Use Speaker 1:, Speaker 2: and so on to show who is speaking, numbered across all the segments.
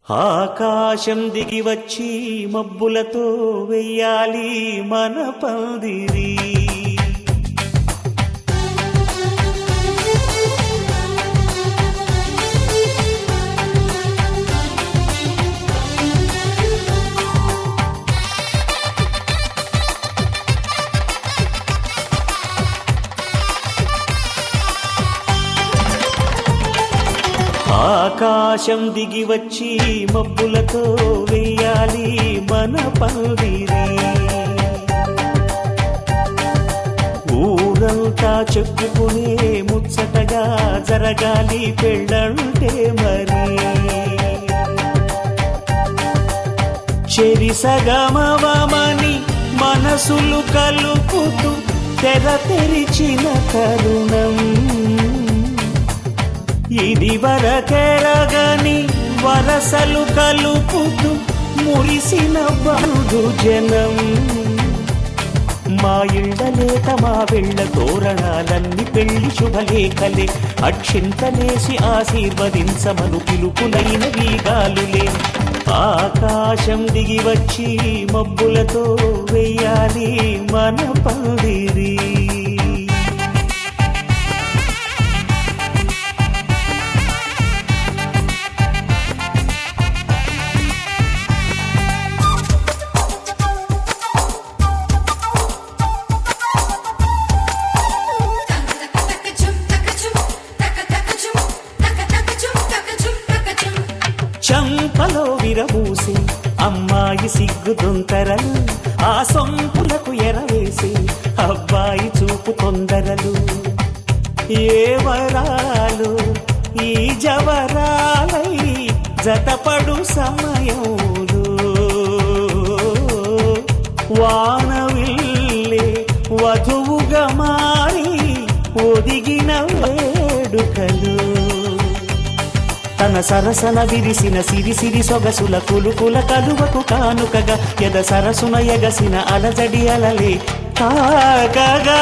Speaker 1: ఆకాశం దిగి వచ్చి మబ్బులతో వెయ్యాలి మన పందిరి. ఆకాశం దిగి వచ్చి మబ్బులతో వెయ్యాలి మన పందిరి. ఊరంతా చెప్పుకునే ముచ్చటగా జరగాలి పెళ్ళంటే మరి. చెరిసగమవమని మనసులు కలుపుతూ తెర తెరిచిన తరుణం ఇది వరకెరగని వరసలు కలుపుతూ మురిసిన బంధు జనం. మా ఇళ్ళలేక మా వెళ్ళ తోరణాలన్నీ పెళ్లి శుభలేఖలే. అక్షింతలేసి ఆశీర్వదించమను పిలుపులైన వీగాలులే. ఆకాశం దిగి వచ్చి మబ్బులతో వెయ్యాలి మన పందిరి. చంపలో విరబూసి అమ్మాయి సిగ్గు దొంతరలు, ఆ సొంపులకు ఎరవేసి అబ్బాయి చూపు తొందరలు. ఏ వరాలు ఈ జవరాలై జతపడు సమయంలో వానవిల్లే వధువుగా మారి ఒదిగిన వేడుకలు. తన సరసన విరిసిన సిరిసిరి సొగసుల కులుకుల కలువకు కానుకగా ఎద సరసున ఎగసిన అలజడి అలలే కాకగా.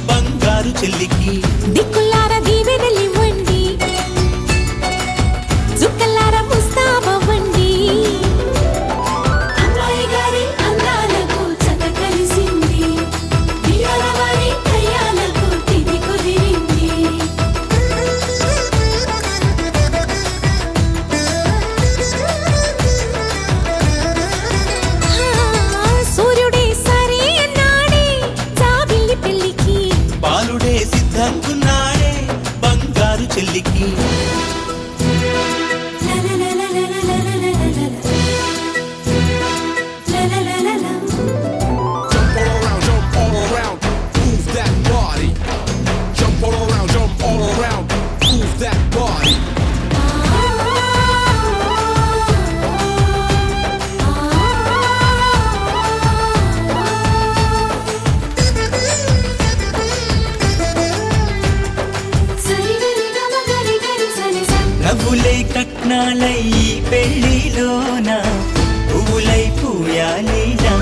Speaker 1: బంగారు చెల్లికి
Speaker 2: దిక్కులార దీవెనలివ్వండి, చుక్కలార ముస్తాబవ్వండి. అమ్మాయి గారి అందాలకు చత కలిసింది, బియ్యాల వారి కయ్యాలకు తిది కుదిరింది. సూర్యుడే సరే అన్నాడే జాబిల్లి పెళ్లికి,
Speaker 1: బాలుడే సిద్ధంగున్నాడే బంగారు చెల్లికి. నవ్వులై కట్నాలై పెళ్లిలోన పువ్వులై పూయాలినా,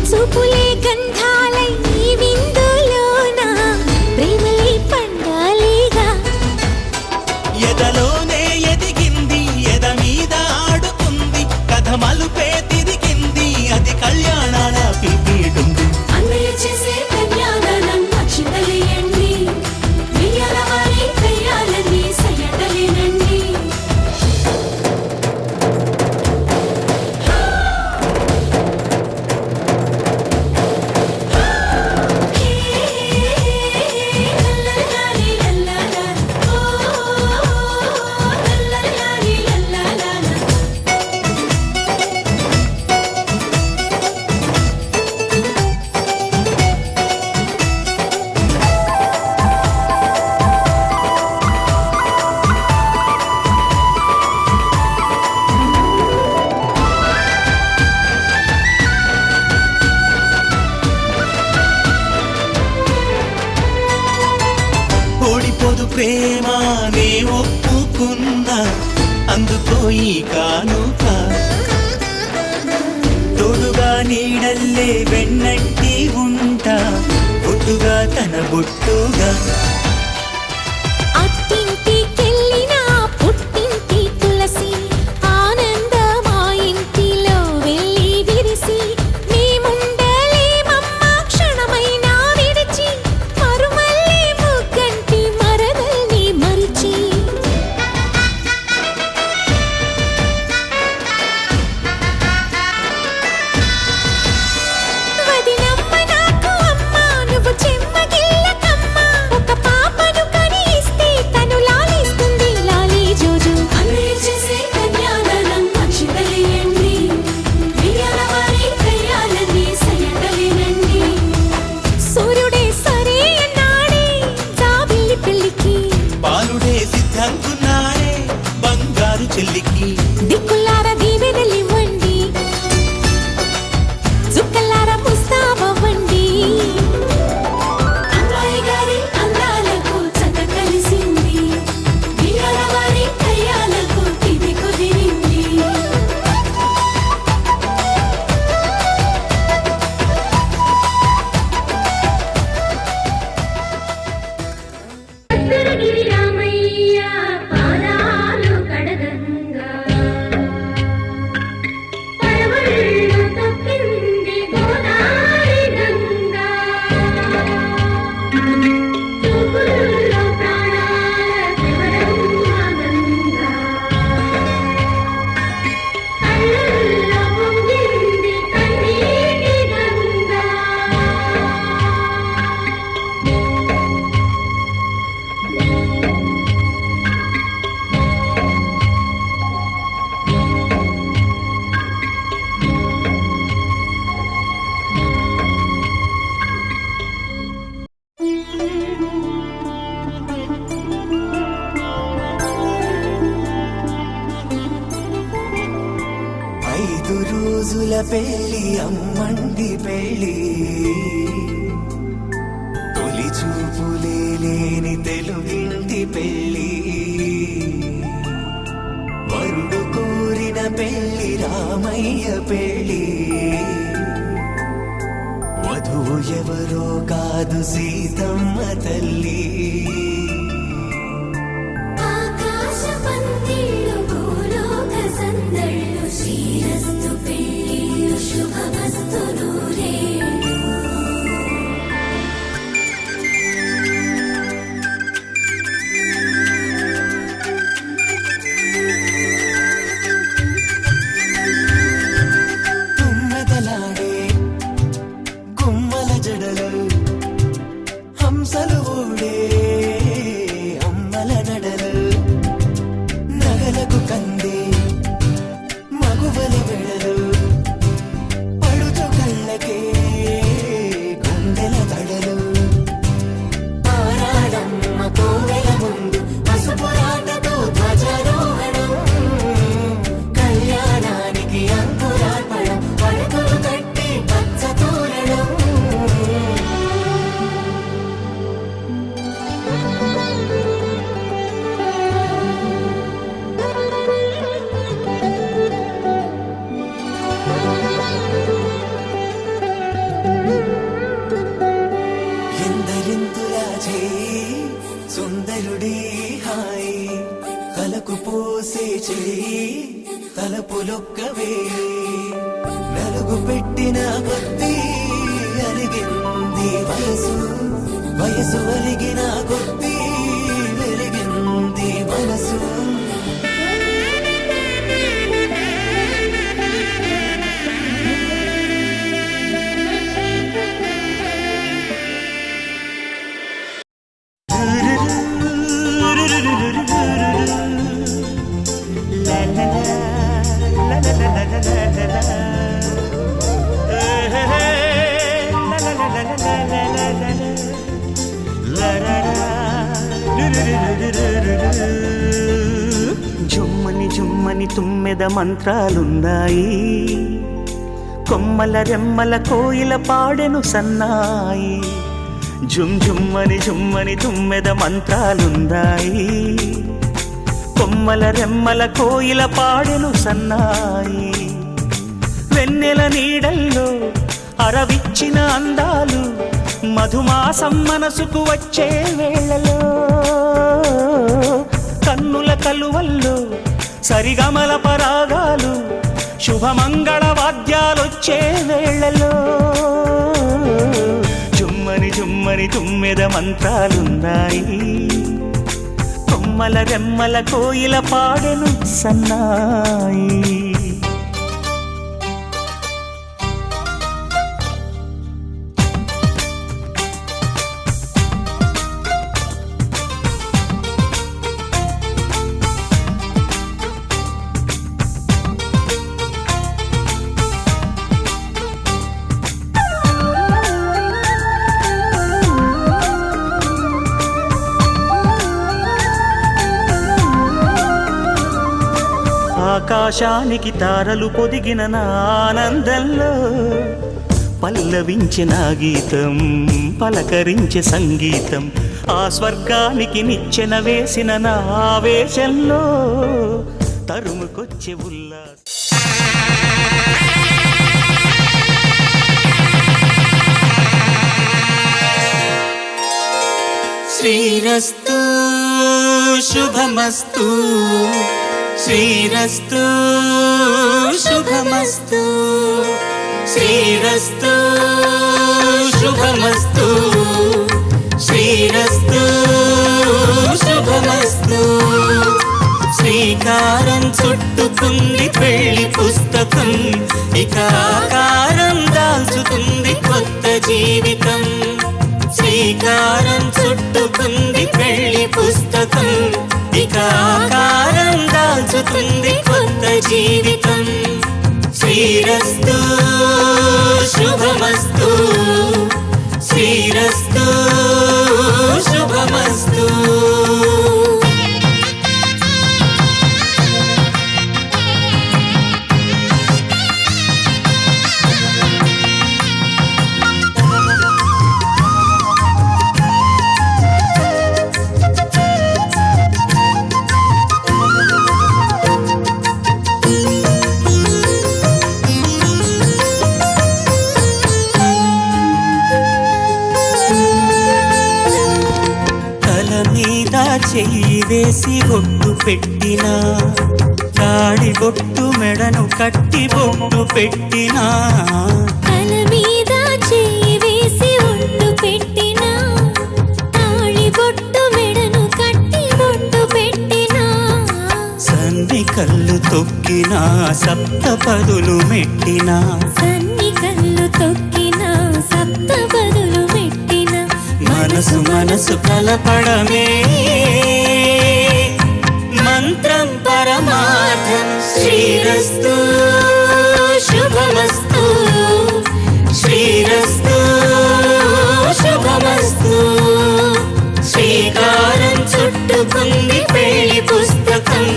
Speaker 2: చూపులే గంధాలై విందులోన ప్రేమలై పండాలిగా.
Speaker 1: ఎదలోనే ఎదిగింది ఎద మీద ఆడుకుంది, కథ మలుపే తిరిగింది అది కళ్యాణాల పిలిపేటుంది.
Speaker 2: అన్నయ్య చేసే కన్యాదానం అక్షింతలేయండి, బియ్యాల వారి కయ్యాలని సయ్యటలేనండి.
Speaker 1: ప్రేమ నే ఒప్పుకున్నా, అందుకో ఈ కానుక. తోడుగా నీడల్లే వెన్నంటి ఉంటా, బొట్టుగా తన బొట్టుగా.
Speaker 2: అత్తింటికెళ్ళిన పుట్టింటి తులసి ఆనందం మా ఇంటిలో వెళ్ళి విరిసి, మేముండలేమమ్మ క్షణమైనా విడిచి, మరుమల్లే ముగ్గంటి మరదల్ని మరిచి. వదినమ్మ నాకు అమ్మ, నువ్వు చెమ్మగిల్లకమ్మ, ఒక పాపను కని ఇస్తే తను లాలిస్తుంది లాలి జోజు. అన్నయ్య చేసే కన్యాదానం అక్షింతలేయండి, వియ్యాల వారి కయ్యాలన్నీ సయ్యటలేనండి. సూర్యుడే సరే అన్నాడే జాబిల్లి పెళ్ళికి,
Speaker 1: బాలుడే సిద్ధంగున్నాడే బంగారు చెల్లికి.
Speaker 2: దిక్కులారా దీవెనలివ్వండి, చుక్కలారా ముస్తాబవ్వండి. అమ్మాయి గారి అందాలకు చక్క కలిసింది, వియ్యాల వారి కయ్యాలకు తిది కుదిరింది. ఉత్తరగిరి రామయ్య పాదాలు కడగంగా, పరవళ్ళు తొక్కింది గోదావరి గంగా. చూపుల్లో ప్రాణాల శివరమ్మ గంగా, కళ్ళల్లో పొంగింది కన్నీటి గంగా.
Speaker 1: ఐదు రోజుల పెళ్లి అమ్మండి పెళ్లి, తొలి చూపులే లేని తెలుగింటి పెళ్లి. వరుడు కోరిన పెళ్లి రామయ్య పెళ్లి, వధువు ఎవరో కాదు సీతమ్మ తల్లి.
Speaker 2: ఆకాశ పందిళ్ళు భూలోక సందళ్ళు, శ్రీరస్తు పెళ్ళిళ్ళు శుభమస్తు నూరేళ్ళు.
Speaker 1: తుమ్మెదలాడే గుమ్మల జడలు, హంసలు ఊడే అమ్మల నడలు, నగలకు కంది మగువల వెడలు, పడుచు కళ్ళకే గుండెల తడలు. ఆరాడమ్మ కోవెల ముందు పసుపురాటతో ధ్వజారోహణం, కళ్యాణానికి అంకురార్పణం, పడకలు కట్టి పచ్చ తోరణం. ఎందరింతులా చేయి సుందరుడి హాయి, తలకు పోసే చేయి తలపులొక్కవే. నలుగు పెట్టిన కొద్దీ అలిగింది వయసు, వయసు అలిగిన కొద్దీ వెలిగింది మనసు.
Speaker 3: జుమ్మని జుమ్మని తుమ్మెద మంత్రాలున్నాయి, కొమ్మల రెమ్మల కోయిల పాడెను సన్నాయి. జుమ్మని జుమ్మని తుమ్మెద మంత్రాలుందాయి కొమ్మల రెమ్మల కోయిల పాడెను సన్నాయి వెన్నెల నీడల్లో అరవిచ్చిన అందాలు మధుమాసం మనసుకు వచ్చే వేళలో కన్నుల కలువల్లో సరిగమల పరాగాలు శుభమంగళ వాద్యాలొచ్చే వేళలో జుమ్మని జుమ్మని తుమ్మెద మంత్రాలున్నాయి కొమ్మల రెమ్మల కోయిల పాడెను సన్నాయి ఆకాశానికి తారలు పొదిగిన నా ఆనందంలో పల్లవించిన గీతం పలకరించే సంగీతం ఆ స్వర్గానికి నిచ్చెన వేసిన నా ఆవేశంలో తరుముకొచ్చే ఉల్లాసం
Speaker 1: శ్రీరస్తు శుభమస్తు శ్రీరస్తు శుభమస్తు శ్రీరస్తు శుభమస్తు శ్రీరస్తు శుభమస్తు శ్రీకారం చుట్టుకుంది పెళ్లి పుస్తకం ఇక ఆకారం దాల్చుతుంది కొత్త జీవితం శ్రీకారం చుట్టుకుంది పెళ్లి పుస్తకం ఇక ఆకారం దాల్చుతుంది కొత్త జీవితం శ్రీరస్తు శుభమస్తు శ్రీరస్తు శుభమస్తు చెయ్యి వేసి ఒట్టు పెట్టినా తాడి బొట్టు మెడను కట్టి బొట్టు పెట్టినా
Speaker 2: తల మీద చెయ్యి వేసి ఒట్టు పెట్టినా తాళి బొట్టు మెడను కట్టి బొట్టు పెట్టినా
Speaker 1: సన్ని కళ్ళు తొక్కినా సప్తపదులు మెట్టినా
Speaker 2: సన్ని కళ్ళు తొక్కినా సప్తపదులు మెట్టినా
Speaker 1: మనసు మనసు కలపడమే మంత్రం పరమార్థం శ్రీరస్తు శుభమస్తు శ్రీరస్తు శుభమస్తు శ్రీకారం చుట్టుకుంది పెళ్లి పుస్తకం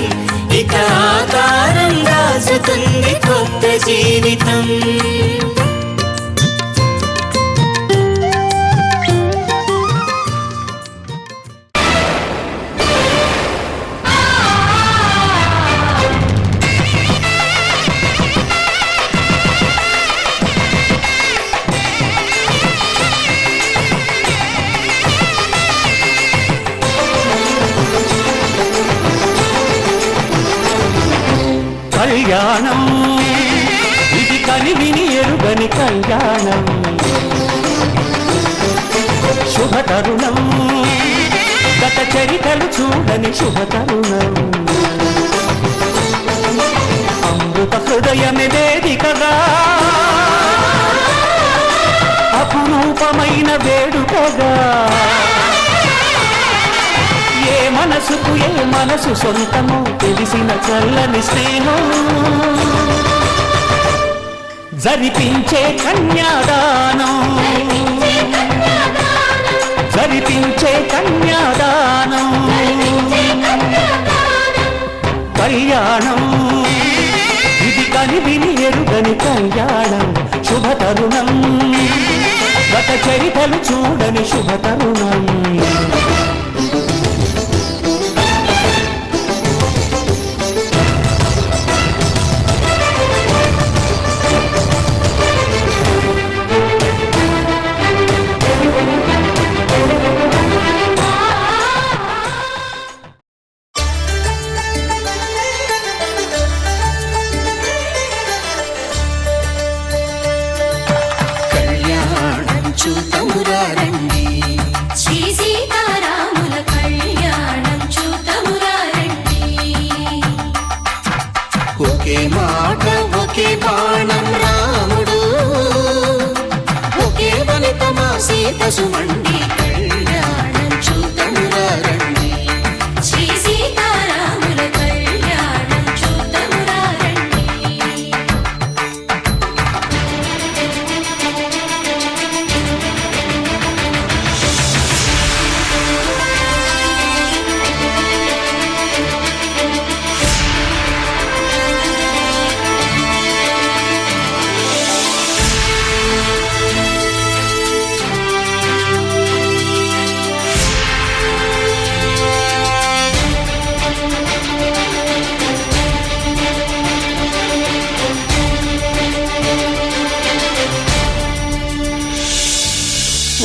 Speaker 1: ఇక ఆకారం దాచుతుంది కొత్త జీవితం
Speaker 3: కళ్యాణం ఇది కనివిని ఎరుగని కళ్యాణం శుభతరుణం గత చరితలు చూడని శుభతరుణం అమృత హృదయమే వేదికగా అపురూపమైన వేడుకగా ఏ మనసుకు ఏ మనసు సొంతము తెలిసిన చల్లని స్నేహం జరిపించే కన్యాదానం జరిపించే కన్యాదానం కళ్యాణం ఇది కనివిని ఎరుగని కళ్యాణం శుభతరుణం గత చరితలు చూడని శుభ తరుణం.
Speaker 1: కళ్యాణం చూతమురారండి,
Speaker 2: శ్రీ సీతారాముల కళ్యాణం చూతమురారండి.
Speaker 1: ఒకే మాట ఒకే బాణం రాముడు, ఒకే వనిత మా సీత సుమండి. కళ్యాణం చూతమురారండి,
Speaker 2: శ్రీ సీతారాముల కళ్యాణం చూతమురారండి.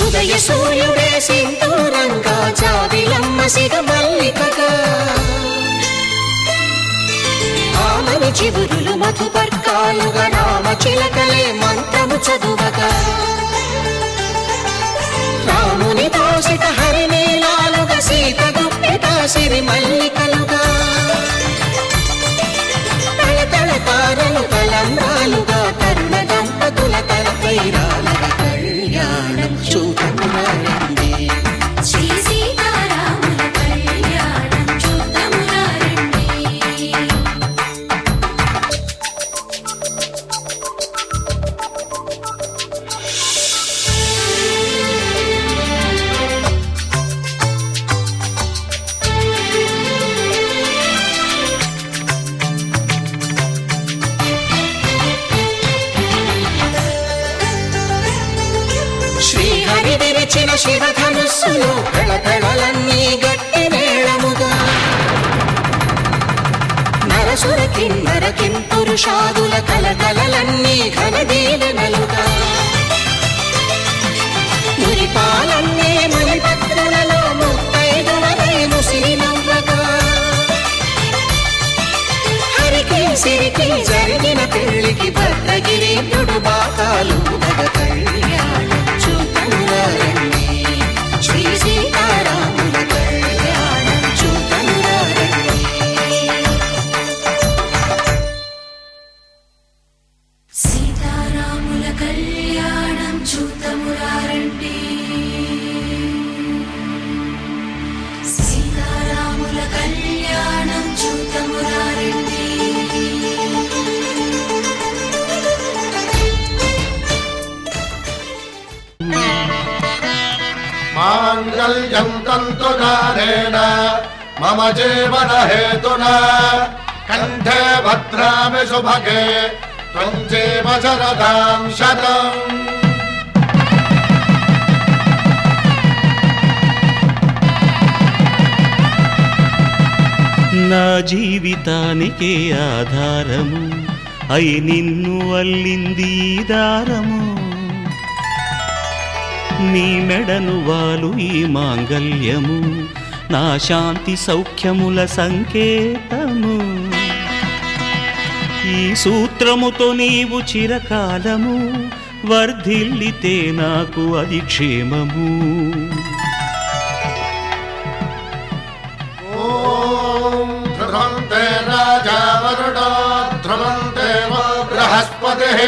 Speaker 1: ఉదయ సూర్యుడే సింధూరంగా, జాబిలమ్మ సిగ మల్లికగా, ఆమని చిగురులు మధుపర్కాలుగా, రామ చిలకలే మంత్రము చదువగా, రాముని దోసిట హరినీలాలుగా, సీత గుప్పిట సిరి మల్లికలుగా, తళతళ తారలు తలంబ్రాలుగా, తరుణ దంపతుల తలపైరాలుగా. కళ్యాణం చూతమురారండి,
Speaker 2: శ్రీ సీతారాముల కళ్యాణం చూతమురారండి.
Speaker 1: శ్రీహరి విరిచిన శివధనుస్సులో కళకళలన్నీ గట్టి మేళముగా, నరసుర కిన్నర కింపురుషాదుల కలకలలన్నీ ఘన దీవెనలుగా, మురిపాలన్నీ మునిపత్రులలో ముత్తైదువలై ముసిరి నవ్వగా, హరికి సిరికి జరిగిన పెళ్లికి భద్రగిరీంద్రుడు బాకాలు మగ. కళ్యాణం చూతమురారండి, శ్రీ సీతారాముల కళ్యాణం చూతమురారండి.
Speaker 2: సీతారాముల కళ్యాణం చూతమురారండి, సీతారాముల కళ్యాణం చూతమురారండి.
Speaker 4: మాంగళ్యం తంతునారేణ మమ జీవన హేతునా కంఠే భద్రామి శుభగే త్వం జీవ శరదాం శతం.
Speaker 3: నా జీవితానికే ఆధారము అయి నిన్ను అల్లింది ఈ దారము. నీ మెడను వాలు ఈ మాంగల్యము, నా శాంతి సౌఖ్యముల సంకేతము. ఈ సూత్రముతో నీవు చిరకాలము వర్ధిల్లితే నాకు అది క్షేమము.
Speaker 4: ఓం ధ్రువంతే రాజా వరుణో ధ్రువంతే బృహస్పతిః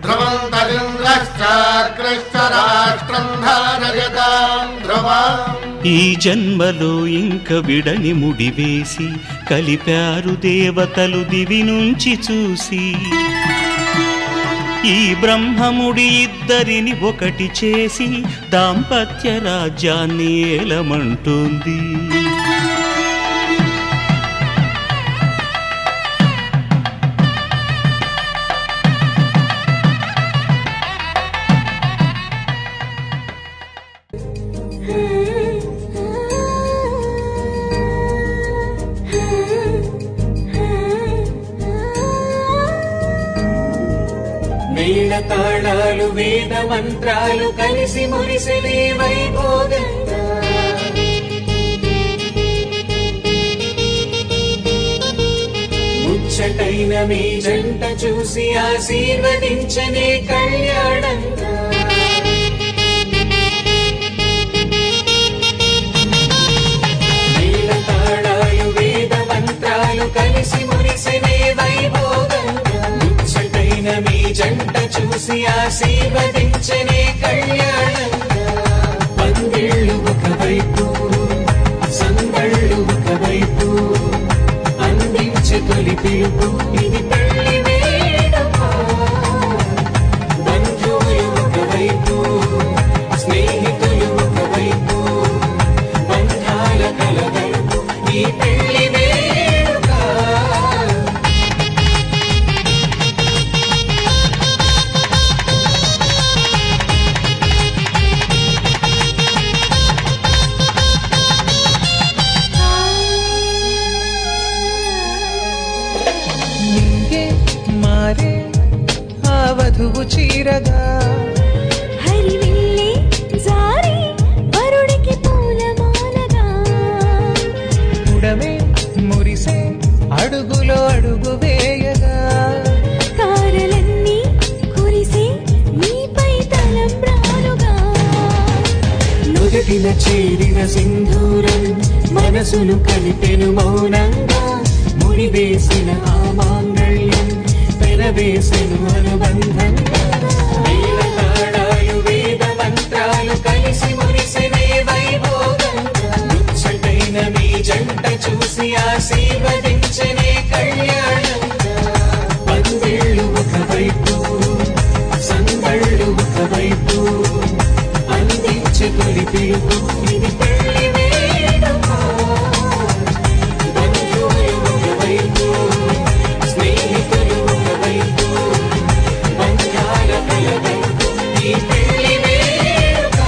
Speaker 4: ధ్రువంతరింద్రశ్చాగ్రశ్చ రాష్ట్రం ధారయతాం ధ్రువం.
Speaker 3: ఈ జన్మలో ఇంక విడని ముడివేసి కలిపారు దేవతలు దివి నుంచి చూసి. ఈ బ్రహ్మముడి ఇద్దరిని ఒకటి చేసి దాంపత్య రాజ్యాన్ని ఏలమంటుంది. తాళాలు వేద మంత్రాలు కలిసి మురిసినే వైభోగంగా ముచ్చటైన మీ జంట చూసి ఆశీర్వదించనే కళ్యాణంగా మేళ తాళాలు వేద మంత్రాలు కలిసి మురిసినే వైభోగంగా ముచ్చటైన మీ జంట చూసి ఆశీర్వదించనే కళ్యాణంగా పందిళ్ళు ఒకవైపు సంగళ్ళు ఒకవైపు అందించే తొలి పిలుపు ఇది పెళ్లి వేడుక బంధువులు ఒకవైపు స్నేహితులు ఒకవైపు బంధాల కలగలుపు ఈ పెళ్లి వేడుక
Speaker 5: ನಿಂಗೆ ಮಾರೆ ಆ ವಧುವು ಚೀರದ
Speaker 6: హరివిల్లి జారి వరుడికి పూలమాలగా
Speaker 5: ఉడమే మురిసే అడుగులో అడుగు వేయగా
Speaker 6: తారలన్నీ కురిసి నీపై తలంబ్రాలుగా
Speaker 3: నుదుటిన చేరిన సింధూరం మనసును కలిపెను మౌనంగా ముడివేసిన ఆ మాంగళ్యం పెనవేసెను అనుబంధంగా మేళ తాళాలు వేద మంత్రాలు కలిసి మురిసినే వైభోగంగా ముచ్చటైన మీ జంట చూసి ఆశీర్వదించనే కళ్యాణంగా పందిళ్ళు ఒకవైపు సంగళ్ళు ఒకవైపు అందించే తొలి పిలుపు ఇది పెళ్లి వేడుక బంధువులు ఒకవైపు స్నేహితులు ఒకవైపు బంధాల కలగలుపు ఈ పెళ్లి వేడుక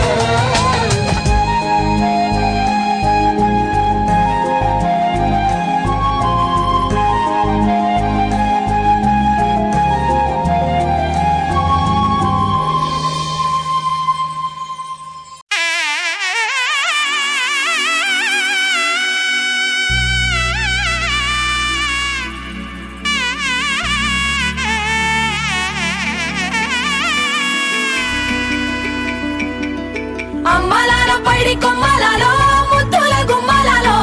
Speaker 2: అమ్మలాల పైడి కొమ్మలలో ముద్దుల గుమ్మలలో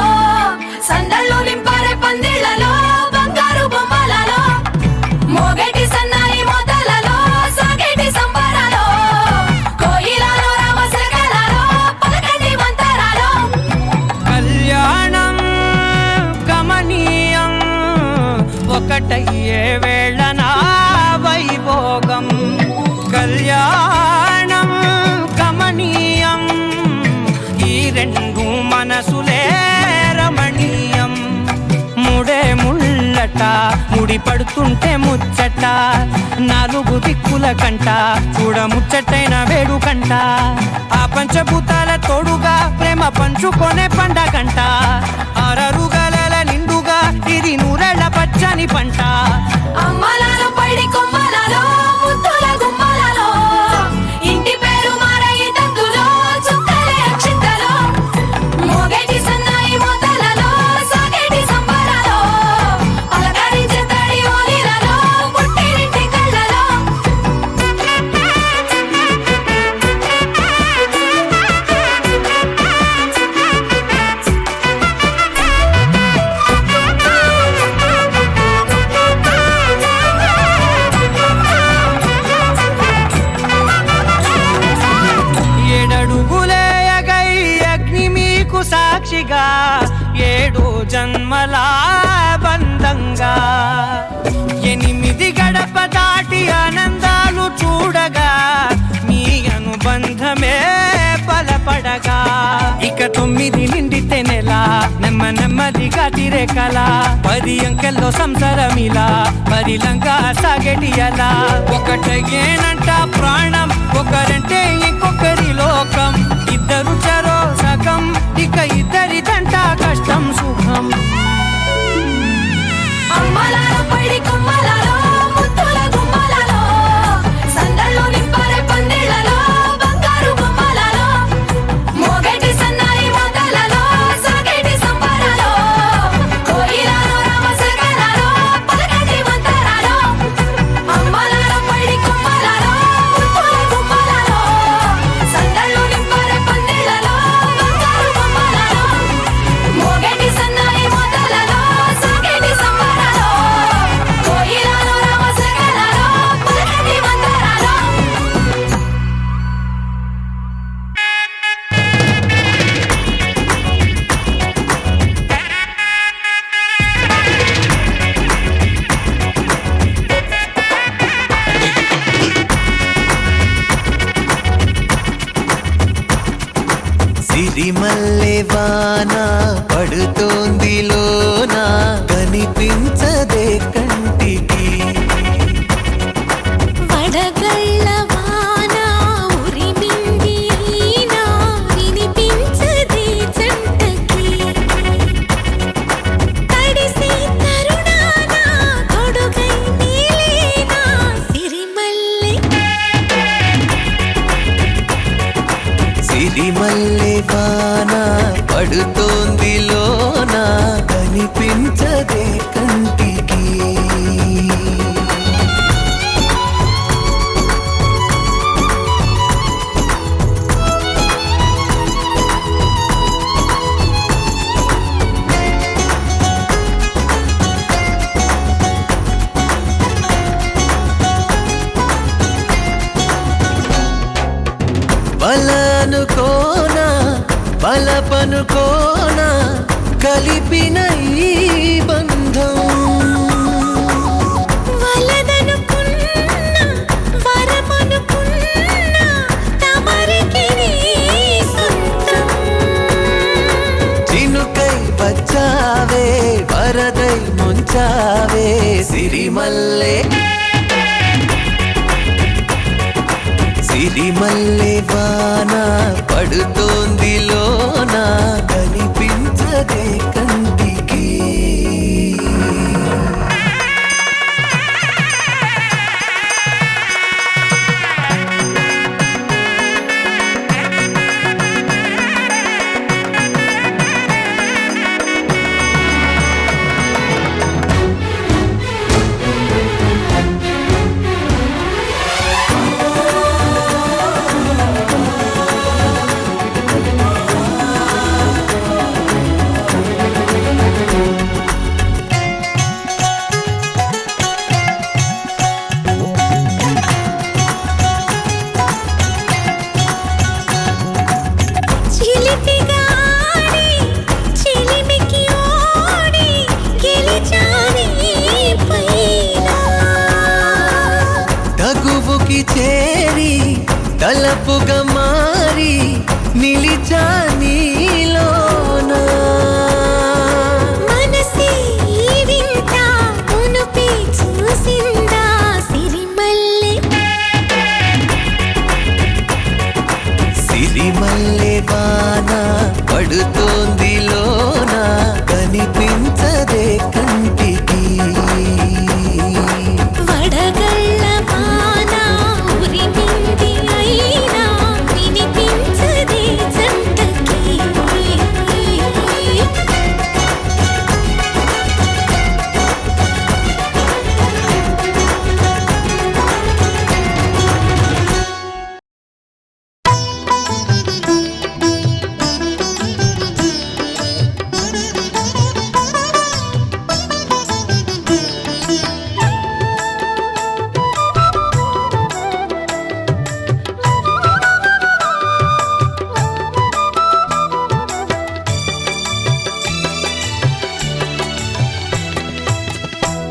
Speaker 2: సందళ్ళు నింపారే పందిళ్లలో బంగారు బొమ్మలలో మోగేటి సన్నాయి మొదలలో సాగేటి సంబరాలో కోయిలలో రామశకలలో పలకండి మంతరాలో
Speaker 5: కళ్యాణం గమనీయం ఒకటయ్యే వేళ నా వైభోగం కళ్యాణం గమనీయం ఈ రెండు మనసులే రమణీయం ముడే ముళ్ళట ముడి పడుతుంటే ముచ్చట నాలుగు దిక్కుల కంట చూడ ముచ్చటైన వేడుకంట ఆ పంచభూతాల తోడుగా ప్రేమ పంచుకొనే పండగంట అరరుగలల నిండుగా ఇది నూరెళ్ళ పచ్చని పంట
Speaker 2: అమ్మలాల పైడి కొమ్మలలో ముద్దుల గుమ్మలలో ఇంటి పేరు మారయి తందులో చుక్కలే అక్షింతలో మోగేటి సన్నాయి మొదలలో సాగేటి సంబరాలో పలకరించే తడి ఓలిలలో పుట్టినింటి కళ్ళలో
Speaker 5: ఏడడుగులేయగై అగ్ని మీకు సాక్షిగా ఏడు జన్మల బంధంగా 8 గడప దాటి ఆనందాలు చూడగా మీ అనుబంధమే బలపడగా ఇక 9 నిండితే నెల నెమ్మదిగా తిరే కల 10 అంకెల్లో సంసారమిలా పరిలంగా సాగేటి అలా ఒకటేనంట ప్రాణం ఒకరంటే ఇంకొకరి లోకం ఇద్దరు చరో సగం ఇక ఇద్దరిదంట కష్టం సుఖం
Speaker 2: అమ్మలాల పైడి కొమ్మలలో ముద్దుల గుమ్మలలో సందడి
Speaker 7: సిరిమల్లె వాన పడుతోంది లోన కనిపించదే కంటికి
Speaker 6: వడగళ్ళ వాన ఉరిమింది అయినా వినిపించదే జంటకి తడిసి తరుణాన తొడుగై నీలేనా సిరిమల్లె
Speaker 7: సిరిమల్లె వాన పడుతోంది లోన కనిపించదే కంటికి బలనుకోనా బలపనుకోనా కలిపిన ఈ బంధం
Speaker 6: వలదనుకున్నా వరమనుకున్నా తమరికి నీ సొంతం
Speaker 7: చినుకై వచ్చావే వరదై ముంచావే సిరిమల్లె సిరిమల్లె వాన పడుతోంది లోన కనిపించదే కంటికి
Speaker 6: చిలిపిగా ఆడి చిలిమికి ఓడి గెలిచాని పైన
Speaker 7: తగువుకి చేరి తలపుగా మారి నిలిచా నీలోన
Speaker 6: మనసి వింత మునుపి చూసిందా సిరిమల్లె
Speaker 7: సిరిమల్లె వాన పడుతోంది లోన కనిపించదే కంటికి
Speaker 6: వడగళ్ళ వాన ఉరిమింది అయినా వినిపించదే జంటకి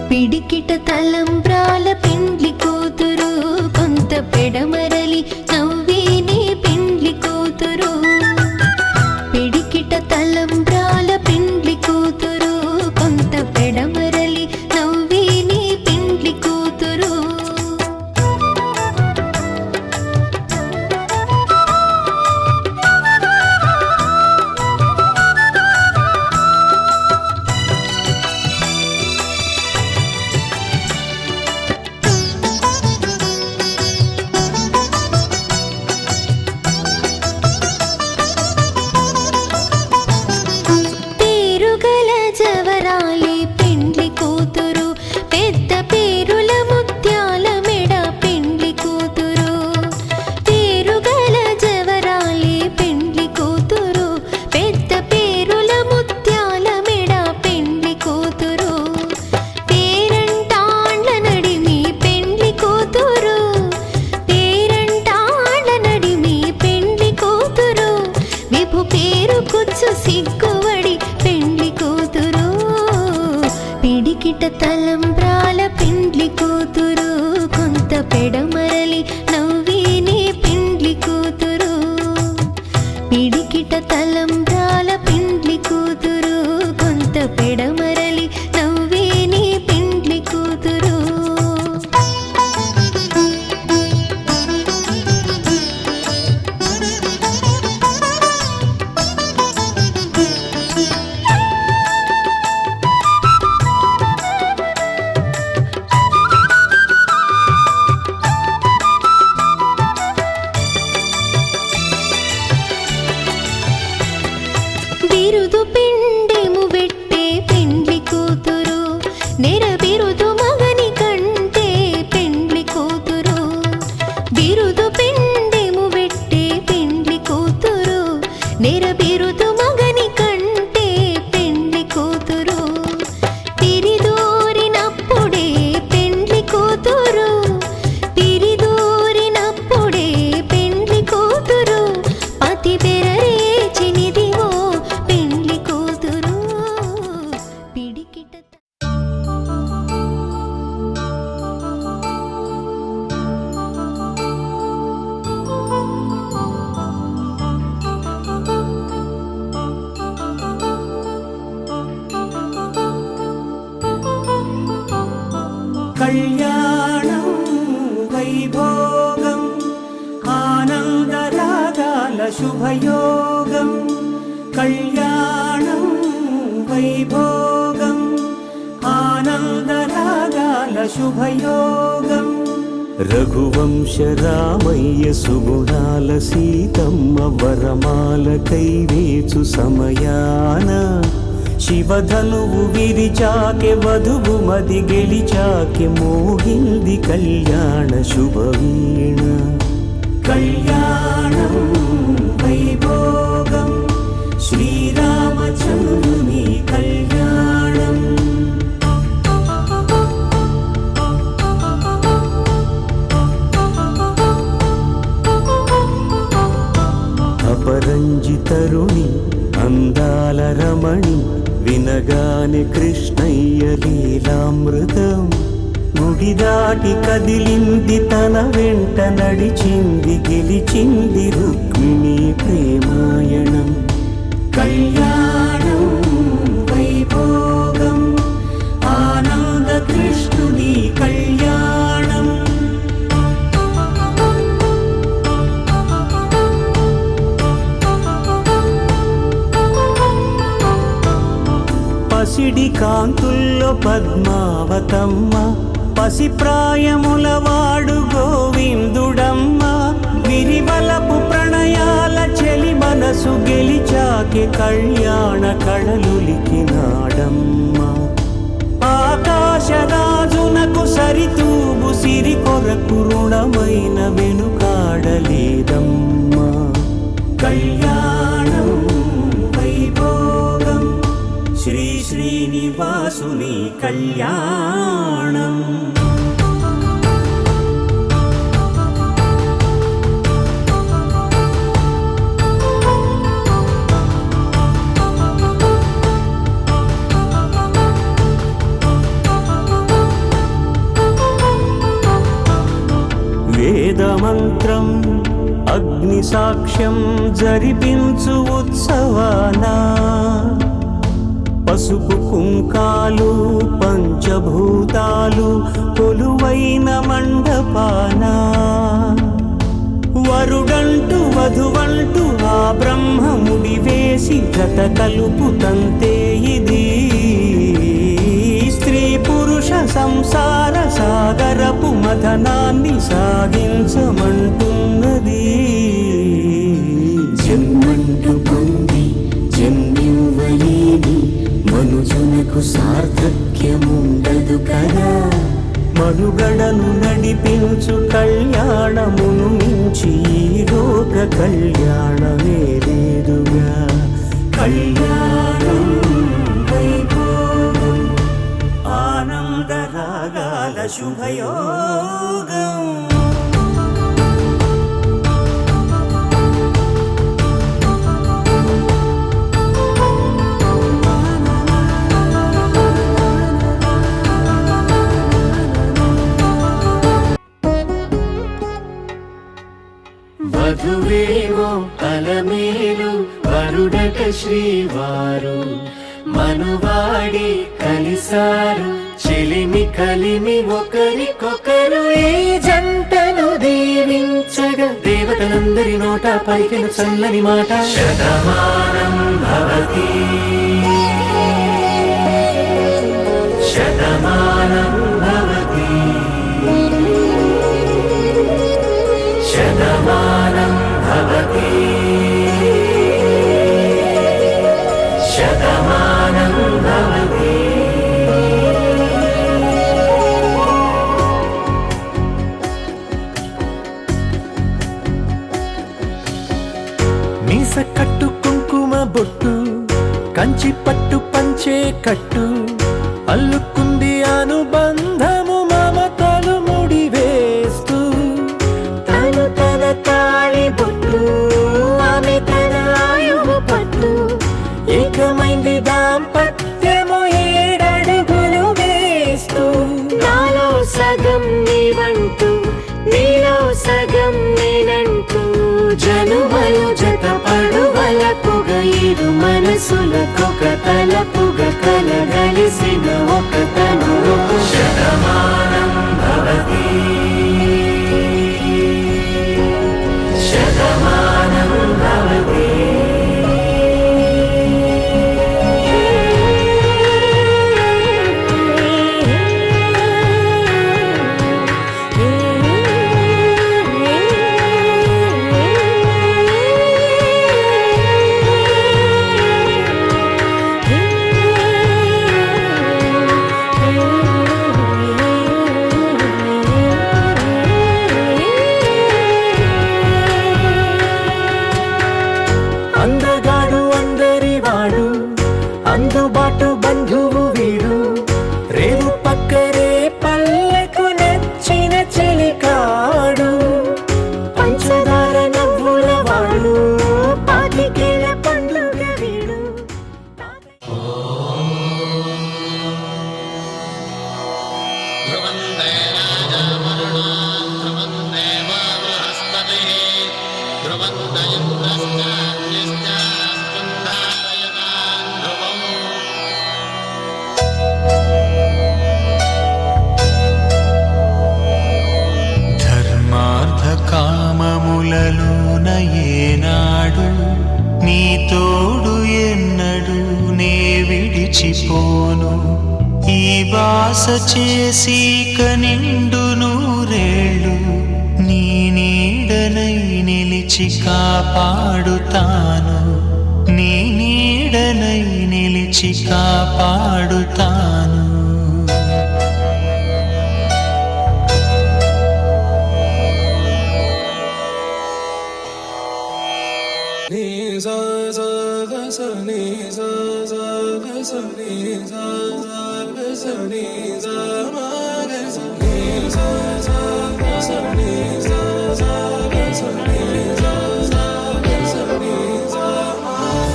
Speaker 6: పిడికిట తలంబ్రాల పెండ్లి కూతురు కొంత పెడమరలి నవ్వేనే పెండ్లి కూతురు పిడికిట తలంబ్రాల పెండ్లి కూతురు కొంత పెడమరలి నవ్వేనే పెండ్లి కూతురు
Speaker 3: కళ్యాణం వైభోగం ఆనందరాగాల శుభయోగం కళ్యాణం వైభోగం ఆనందరాగాల శుభయోగం రఘువంశ రామయ్య సుగుణాల సీతమ్మ వరమాల కైవేచు సమయాన శివధనువు విరిచాకె వధువు మది గెలిచాకె మోగింది కళ్యాణ శుభవీణ కళ్యాణం వైభోగం శ్రీరామచంద్రుని కళ్యాణం అపరంజి తరుణి అందాల రమణి వినగానే కృష్ణయ్య లీలామృతం గుడి దాటి కదిలింది తన వెంట నడిచింది గెలిచింది రుక్మిణి ప్రేమాయణం కళ్యాణం వైభోగం ఆనంద కృష్ణుని కళ్యాణం పసిడి కాంతుల్లో పద్మావతమ్మ పసిప్రాయముల వాడు గోవిందుడమ్మ విరివలపు ప్రణయాల చెలి మనసు గెలిచాకే కళ్యాణ కళలులికినాడమ్మ ఆకాశరాజునకు సరితూగు సిరి కొరకు రుణమైన వెనుకాడలేదమ్మ కళ్యాణం వైభోగం శ్రీ శ్రీనివాసుని కళ్యాణం వేదమంత్రం అగ్ని సాక్ష్యం జరిపించు ఉత్సవానా పసుపు కుంకాలు పంచభూతాలు కొలువైన మండపాన వరుడంటూ వధువంటూ ఆ బ్రహ్మముడి వేసి జత కలుపుతంతే ఇది స్త్రీ పురుష సంసార సాగరపు మథనాన్ని సాగించమంటున్నది జన్మంటూ పొంది జన్మివ్వలేని మనుజునకు సార్థక్యముండదు కదా మనుగడను నడిపించు కళ్యాణమును మించి ఈ లోక కళ్యాణమే లేదుగా కళ్యాణం వైభోగం ఆనంద రాగాల శుభయోగం
Speaker 7: వధువేమో అలమేలు వరుడట శ్రీవారు మనువాడి కలిసారు చెలిమి కలిమి ఒకరికొకరు ఈ జంటను దీవించగా దేవతలందరి నోట పలికిన చల్లని మాట శతమానం భవతి శతమానం భవతి శతమానం భవతి శతమానం భవతి మీస కట్టు కుంకుమ బొట్టు కంచి పట్టు పంచే కట్టు అల్లుకుంది అనుబంధము మమతలు ముడివేస్తూ తను తన తాళి బొట్టు ఆమె తన ఆయువు పట్టు ఏకమైంది దాంపత్యము 7 అడుగులు వేస్తూ నాలో సగం నీవంటూ నీలో సగం నేనంటూ జనుమలు జత పడువలకుగా
Speaker 6: ఇరు మనసులకొక తలపుగా కలగలిసిన ఒక తను శతమానం భవతి శతమానం భవతి
Speaker 7: అందగాడు అందరివాడు అందుబాటు బంధువు వీడు రేవు పక్కరే పల్లెకు నచ్చిన చెలికాడు పంచదార నవ్వుల వాడు పాతికేల పండుగ వీడు
Speaker 3: ధర్మార్థ కామములలోన ఏనాడు నీ తోడు ఎన్నడు నే విడిచిపోను ఈ బాస చేసి నిండు నూరేళ్ళు నీ నీడనై నిలిచి కాపాడుతాను నీ నీడనై నిలిచి కాపాడుతాను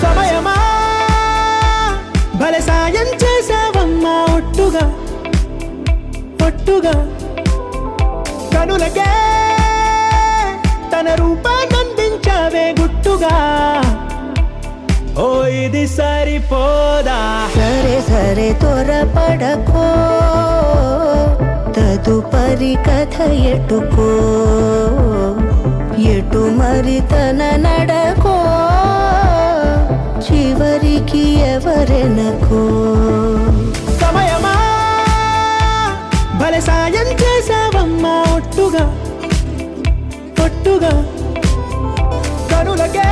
Speaker 7: సమయమా భలే సాయం చేసావమ్మా ఒట్టుగా ఒట్టుగా కనులకే తన రూపాన్నందించావే గుట్టుగా ఓ ఇది సరిపోదా
Speaker 6: సరే సరే త్వరపడకో తదుపరి కథ ఎటుకో ఎటు మరి తన నడకో చివరికి ఎవరెనకో
Speaker 7: సమయమా భలే సాయం చేసావమ్మా ఒట్టుగా ఒట్టుగా కనులకే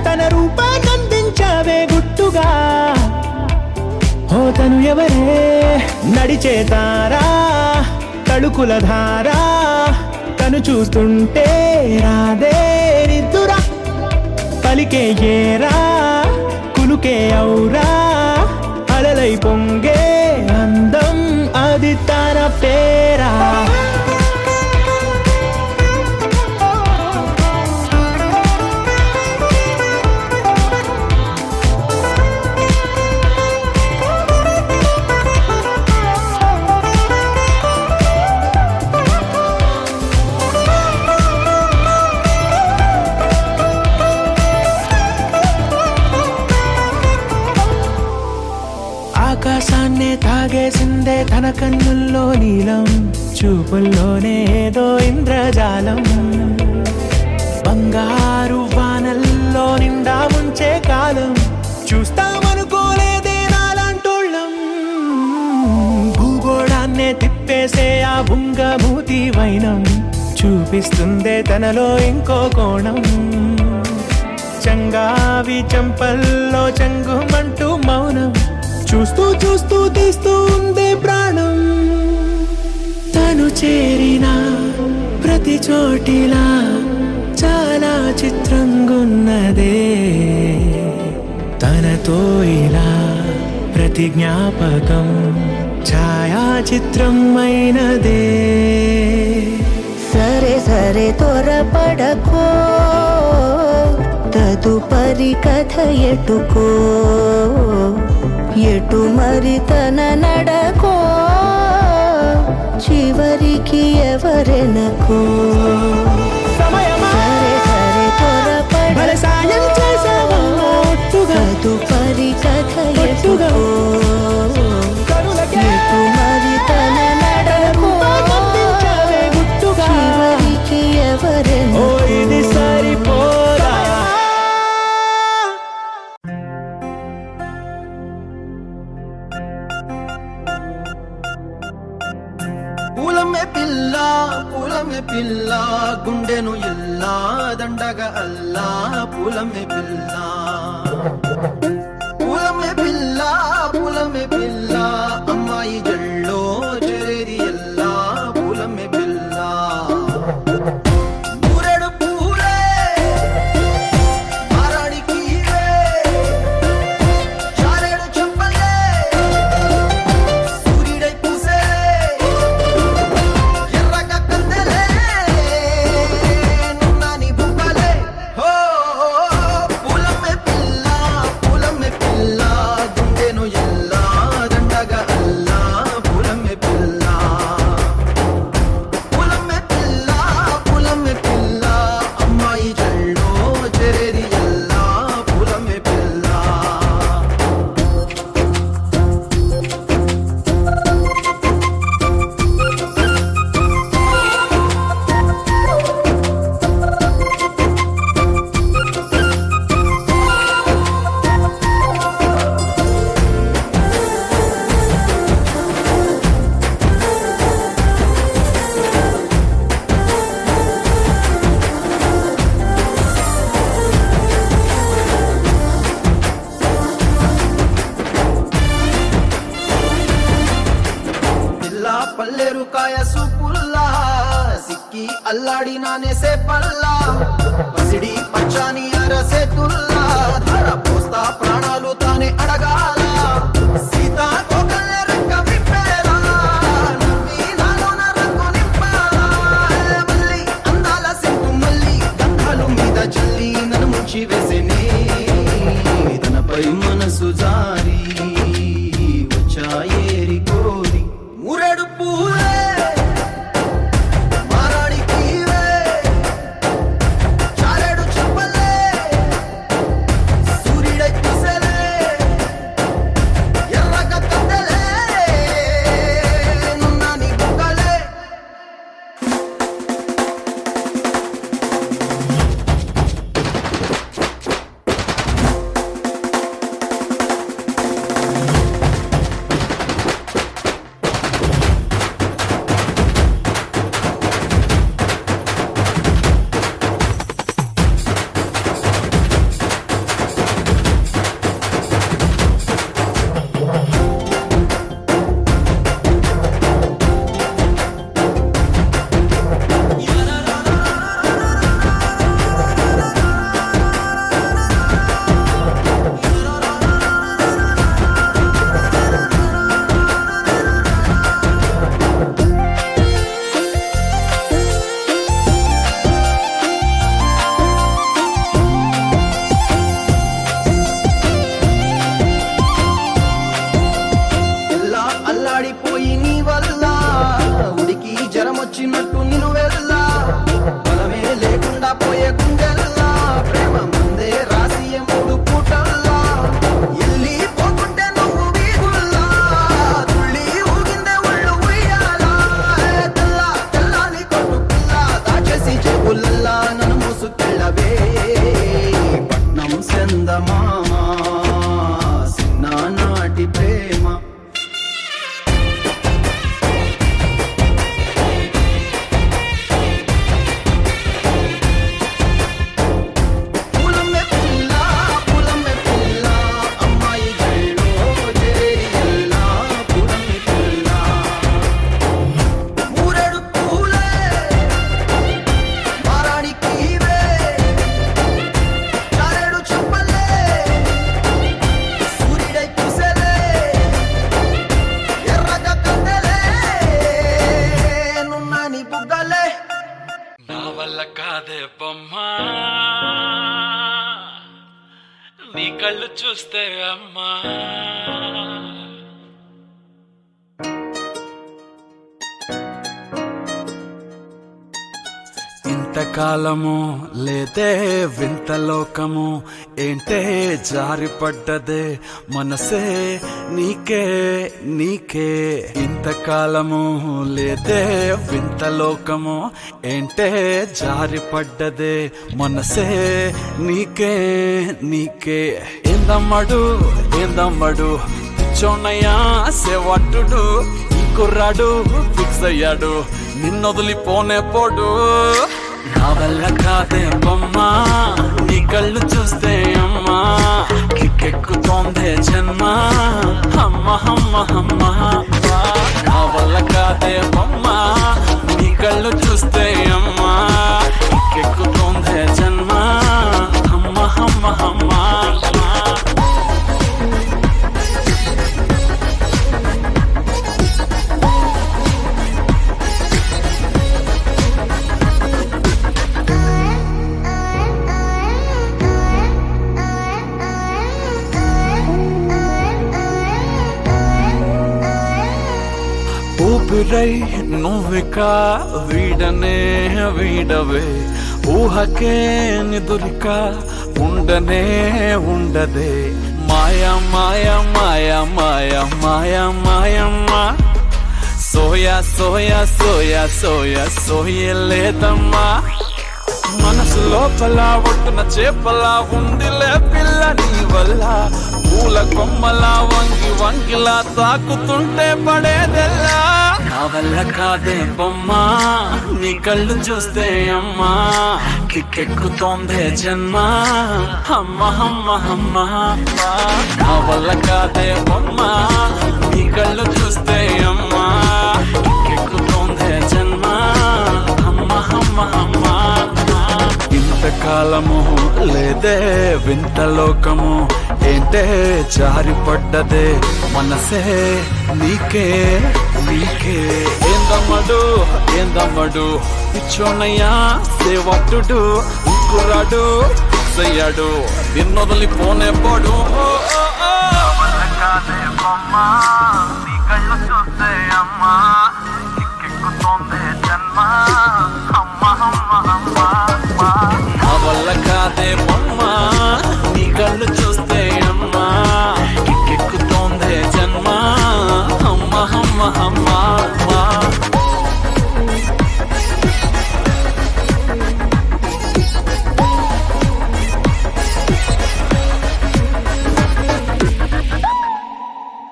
Speaker 7: తన రూపాన్నందించావే గుట్టుగా ఓ తను ఎవరే నడిచే తారా తళుకుల ధారా తను చూస్తుంటే రాదే నిద్దురా పలికే ఏరా కులుకే ఔరా అలలై పొంగే అందం అది తన పేరా ఆకాశాన్నే తాగేసిందే తన కన్నుల్లో నీలం చూపుల్లోనే ఏదో ఇంద్రజాలం బంగారు వానల్లో నిండా ముంచే కాలం చూస్తామనుకోలేదే నాలాంటోళ్ళం భూగోళాన్నే తిప్పేసే ఆ బుంగమూతి వైనం చూపిస్తుందే తనలో ఇంకో కోణం చంగావి చంపల్లో చంగుమంటూ మౌనం చూస్తూ చూస్తూ తీస్తూ ఉందే ప్రాణం తను చేరిన ప్రతి చోటిలా చాలా చిత్రంగున్నదే తనతో ఇలా ప్రతి జ్ఞాపకం ఛాయాచిత్రం అయినదే
Speaker 6: సరే సరే త్వరపడకో తదుపరి కథ ఎటుకో ఎటు మరి తన నడకో చివరికి ఎవరెనకో
Speaker 7: సమయమా
Speaker 6: సరే సరే త్వరపడ
Speaker 7: భలే సాయం చేసావమ్మా
Speaker 6: హరి కథ ఎటుకో
Speaker 7: కరులకే
Speaker 6: ఎటు మరి తన నడకో
Speaker 7: పంపించావే గుట్టుగా.
Speaker 6: చివరికి
Speaker 7: ఓ
Speaker 6: ఎవరెన్నో
Speaker 7: ఇది సరిపోదా
Speaker 8: పూలమే పిల్ల గుండెను ఎల్లా దండగా అల్లా పూలమే పిల్ల పూలమే పిల్ల అమ్మాయి జల్లో చేరేది ఎల్లా పూలమే పిల్ల పూరెడు పూలే మారాడికి చారేడు చెప్పలే సూర్యుడై పూసే ఎర్రగా కందెలే నున్నాని బుక్కలే హో పూలమే పిల్ల గుండెను ఎల్లా దండగా అల్లా పూలమే పిల్ల అమ్మాయి జల్లో చేరేది ఎల్లా పూలమే పిల్ల పిల్ల పల్లెరు కాయ సుపుల్లా సిక్కి అల్లాడి నానేసే పల్లా పసిడి పచ్చాని అరసే తుల్లా ధర పోస్తా ప్రాణాలు తానే అడగాల సీతా కోకల్లె రెక్క విప్పేలా నవ్వి నాలోన రంగు నింపాలా మళ్ళీ అందాల సింపు మళ్ళీ గంధాలు మీద చల్లి నన్ను ముంచి వేసేనే తనపై మనసు జారి వచ్చాయేరి కోరి మురెడు పూలే మారాడికి చారేడు చెప్పలే సూర్యుడై పూసలే ఎర్రగా కందెలే నున్నాని బుక్కలే ఎల్లా అల్లాడిపోయి నీ వల్ల ఉడికి జరమొచ్చినట్టు నిన్ను వెళ్ళా బలమే లేకుండా పోయే గుండెల్లా ప్రేమ ముందే రాసి మూడు పూటల్లా ఎల్లి పోతుంటే నువ్వు వీగుల్లా తుళ్ళి ఊగిందే ఒళ్ళు ఉయ్యాలా తెల్లాని కొట్టు పిల్ల దాచేసి చెవులల్లా నన్ను మోసుకెళ్ళవే పట్నం సెందమామ నాటి ప్రేమ పూలమే పిల్ల అమ్మాయి జల్లో చేరి ఎల్లా పూలమే పిల్ల మూరెడు పూలే మారాడికి చారేడు చెప్పలే సూర్యుడై పూసలే ఎర్రగా కందెలే నున్నాని బుగ్గలే
Speaker 9: నా వల్ల కాదే బొమ్మా నీ కళ్ళు చూస్తే అమ్మా
Speaker 8: ఇంత
Speaker 9: ఇంతకాలము లేదే వింత లోకము ఏంటే జారిపడ్డదే మనసే నీకే నీకే ఇంతకాలము లేదే వింత లోకము ఏంటే జారిపడ్డదే మనసే నీకే నీకే ఏందమ్మడు ఏందమ్మడు పిచ్చోన్నయ్యా సేవట్టుడు ఈ కుర్రాడు ఫిక్స్ అయ్యాడు నిన్నొదిలిపోనే పోడు నా వల్ల కాదే బొమ్మా నీ కళ్ళు చూస్తే అమ్మా కిక్కెక్కుతోందే జన్మ అమ్మ అమ్మ అమ్మ నా వల్ల కాదే బొమ్మా నీ కళ్ళు చూస్తే అమ్మా కిక్కెక్కుతోందే జన్మ అమ్మ అమ్మ అమ్మ ఊపిరై నువ్విక వీడనే వీడవే ఊహకే నిదురిక ఉండనే ఉండదే మాయా మాయా మాయా మాయా మాయా మాయమ్మా సోయా సోయా సోయా సోయా సోయలేదమ్మా మనసు లోపల ఒట్టున చేపలా ఉందిలే పిల్ల నీ వల్ల పూల కొమ్మలా వంగి వంగిలా తాకుతుంటే పడేదెల్లా నా వల్ల కాదే బొమ్మా నీ కళ్ళు చూస్తే అమ్మా కిక్కెక్కుతోందే జన్మ అమ్మ అమ్మ అమ్మ నా వల్ల కాదే బొమ్మా నీ కళ్ళు చూస్తే అమ్మా కిక్కెక్కుతోందే జన్మ అమ్మ అమ్మ అమ్మ ఇంతకాలము లేదే వింత లోకము ఏంటే జారిపడ్డదే మనసే నీకే నీకే ఏందమ్మడు ఏందమ్మడు పిచ్చోనయ్యా సేవట్టుడు కుర్రాడు అయ్యాడు నిన్నొదిలిపోనే పోడు నీ కళ్ళు చూస్తే అమ్మా కిక్కెక్కుతోందే జన్మ అమ్మ అమ్మ అమ్మ నా వల్ల కాదే బొమ్మ నీ కళ్ళు చూస్తే అమ్మా కిక్కెక్కుతోందే జన్మ అమ్మ అమ్మ అమ్మ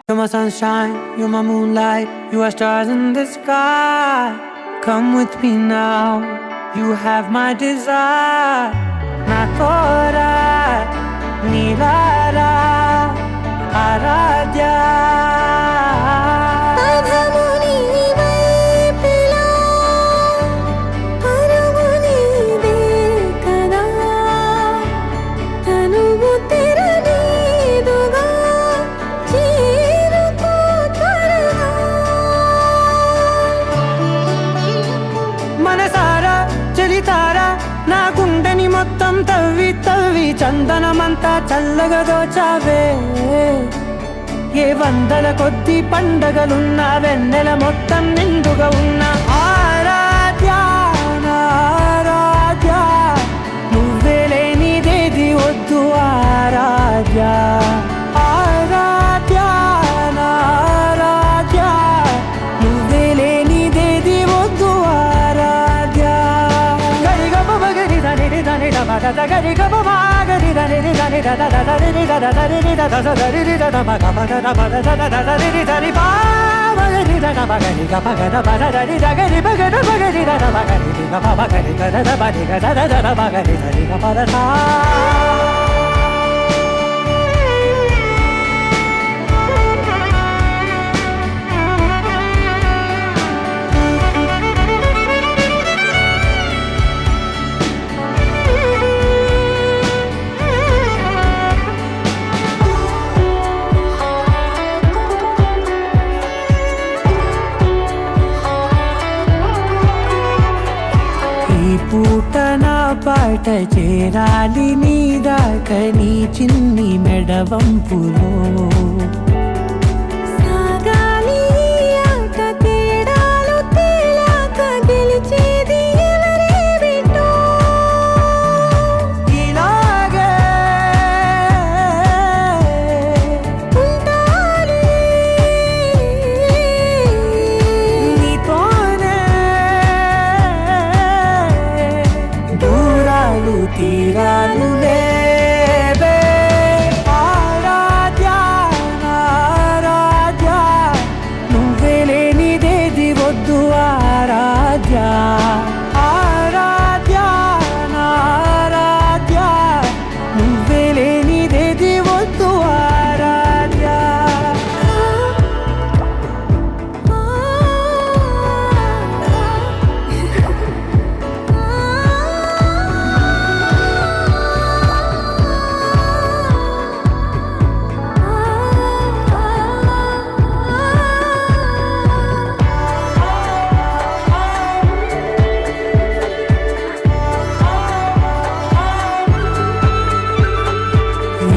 Speaker 5: You're my sunshine, you're my moonlight, you are stars in the sky. Come with me now, you have my desire. Na tora, nilara, aradya. నా గుండెని మొత్తం తవ్వి తవ్వి చందనమంతా చల్లగా దోచావే ఏ వందల కొద్ది పండగలున్న వెన్నెల మొత్తం నిండుగా ఉన్న ఆరాధ్య ఆరాధ్య నువ్వే లేనిదేది వద్దు ఆరాధ్య ఆరాధ్య ఆరాధ్య నువ్వే లేనిదేది వద్దు ఆరాధ్య గరి గమ గరి దని దని దని దని పూట నా పాట చేరాలి నీ దాకా నీ చిన్ని మెడవంపులో
Speaker 2: సాగాలి ఆట తేడాలు తేలాక గెలిచేది ఎవరే బిడ్డో
Speaker 5: చాలు లేవే ఆరాధ్య ఆరాధ్య నువ్వే లేనిదేది వద్దు ఆరాధ్య ఆరాధ్య ఆరాధ్య నువ్వే లేనిదేది వద్దు ఆరాధ్య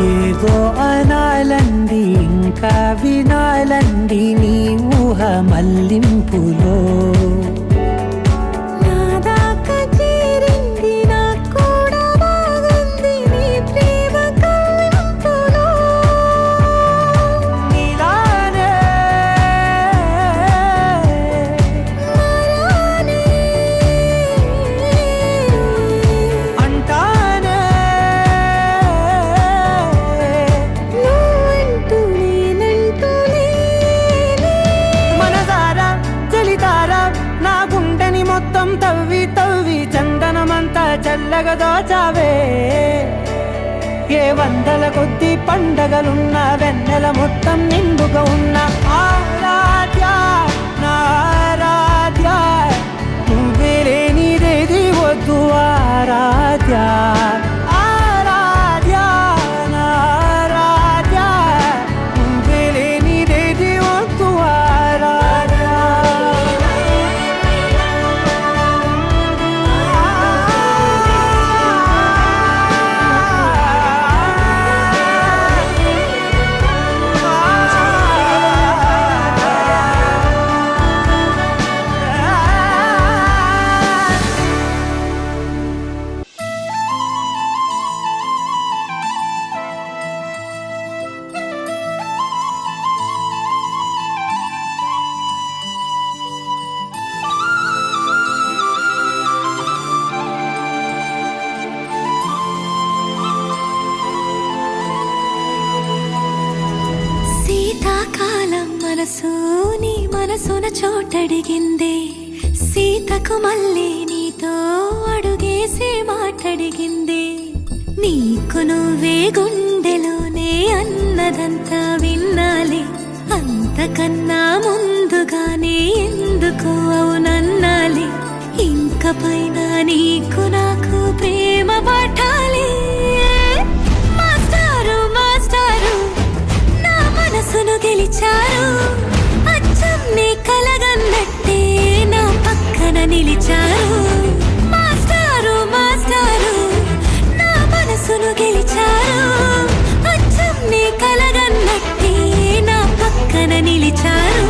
Speaker 5: ఏదో అనాలండి ఇంకా వినాలండి నీ ఊహ మల్లింపులో
Speaker 2: నాదాకా చేరింది నాకు కూడా బాగుంది నీ ప్రేమ కవ్వింపులో
Speaker 5: నీలానే
Speaker 2: మరానే
Speaker 5: అంటానే
Speaker 2: నువ్వంటూ నేనంటూ లేనే
Speaker 5: మనసారా చలితారా నా గుండెని మొత్తం తవ్వి తవ్వి చందనమంతా చల్లగా దోచావే ఏ వందల కొద్ది పండగలున్న వెన్నెల మొత్తం నిండుగా ఉన్న ఆరాధ్య నా ఆరాధ్య నువ్వే లేనిదేది వద్దు ఆరాధ్య ఆరాధ్య నా ఆరాధ్య నువ్వే లేనిదేది వద్దు
Speaker 2: శీతాకాలం మనసు నీ మనసున చోటడిగిందే సీతకు మళ్ళీ నీతో అడుగేసి మాటడిగిందే నీకు నువ్వే గుండెలోనే అన్నదంతా విన్నాలి అంతకన్నా ముందుగానే ఎందుకు అవునన్నాలి ఇంక పైన నీకు నాకు ప్రేమ పట్టాలి మాస్టారు మాస్టారు నా మనసును గెలిచారు అచ్చం నీ కలగన్నట్టే నా పక్కన నిలిచారు మాస్టారు మాస్టారు నా మనసును గెలిచారు అచ్చం నీ కలగన్నట్టే నా పక్కన నిలిచారు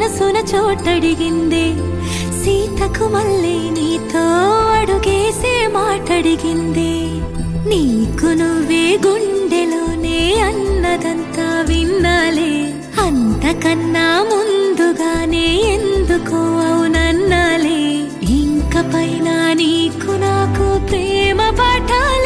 Speaker 2: మనసున చోటడిగిందే సీతకు మళ్ళీ నీతో అడుగేసే మాటడిగిందే నీకు నువ్వే గుండెలోనే అన్నదంతా విన్నాలే అంతకన్నా ముందుగానే ఎందుకో అవునన్నాలే ఇంక పైన నీకు నాకు ప్రేమ పాఠాలు